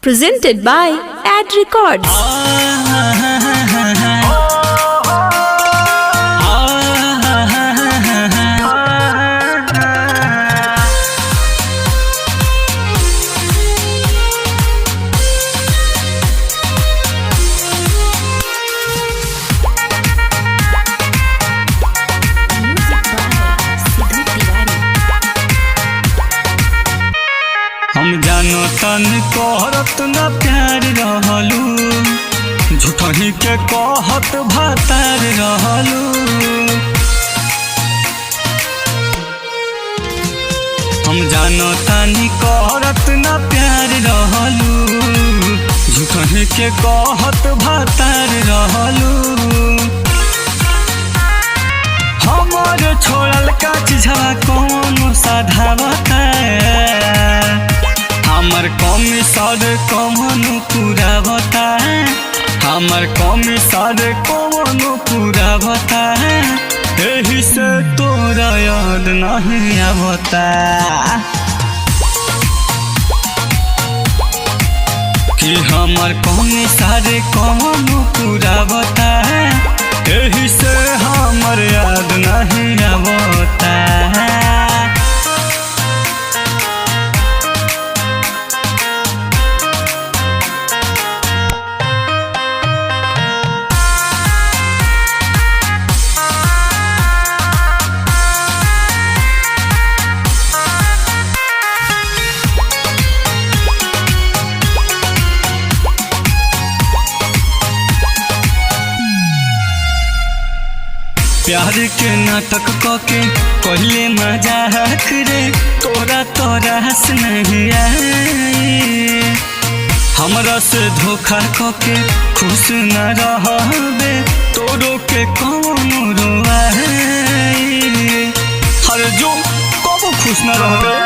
Presented by Ad Records. हम जानो तन कहरत न प्यार रहलू झूठही के कहत भातार रहलू। हम जानो तन कहरत न प्यार रहलू झूठही के कहत भातार रहलू। हमार छोड़ल का चीज़वा कौन साधावता हमर कमी सर कौन पूरा बता हमर कमी सर कौन पूरा बता यही से तोरा याद नहीं आवता कि हमर कमी सर कौन पूरा बता यही से हमर याद नहीं आवता। प्यार के नाटक कके कहले मजाक रे तोरा तोरा हंस नहीं आए हमरा से धोखा कके खुश न रहबे तोरो के कौन रोआए हर जो कब खुश न रहबे।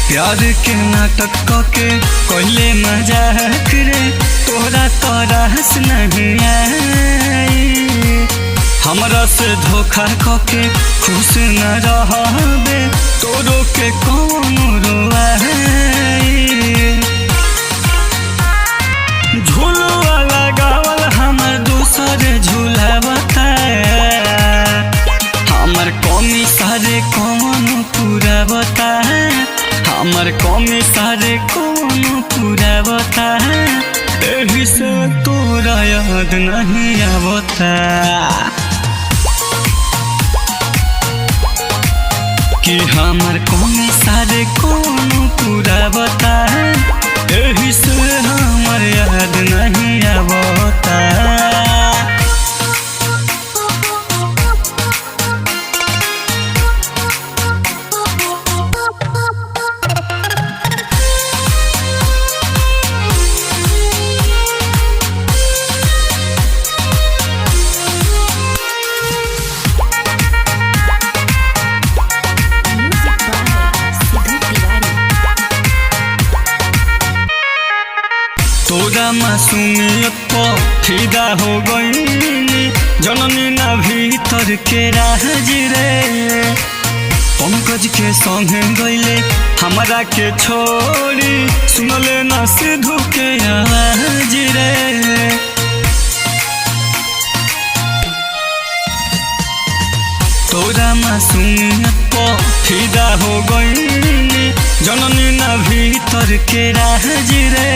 प्यार के नाटक कके कहले मजाक रे तोरा तोरा हंस नहीं आए हमरा से धोखा कके खुश न रहबे तोरो के कौन रोआए। झूलवा लगावल हमर दूसर झूला बताए हमर कमी सारे कौन पूरा बताए हमर कमी सारे कौन पूरा बताए यही से तोरा याद नहीं आवता कि हमर कमी सारे कौन पूरा बताए यही से हमर याद नहीं आवता। तोरा मासूमियत पर फिदा हो गई जननी ना भीतर के राज रे पंकज के संगे गईले हमरा के छोड़ी सुनले ना सिद्धू के आवाज रे। तोरा मासूमियत पर फिदा हो गई जननी ना भीतर के राज रे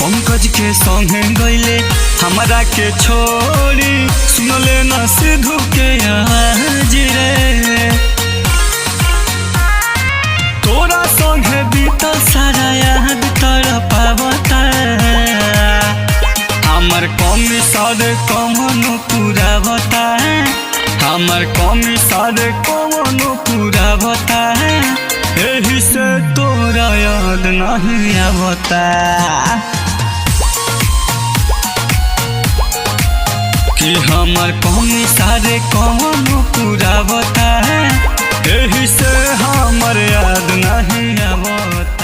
पंकज के संगे गईले हमरा के छोड़ी सुनले ना सिद्धू के आवाज रे। तोरा संगे बीतल सारा याद तोरा पावता हमर कमी सर कौन पूरा बताए हमर कमी सर कौन पूरा बताए यही से तोरा याद नहीं आवता कि हमर कमी सारे कौन पूरा बताए यही से हमर याद नहीं आवता।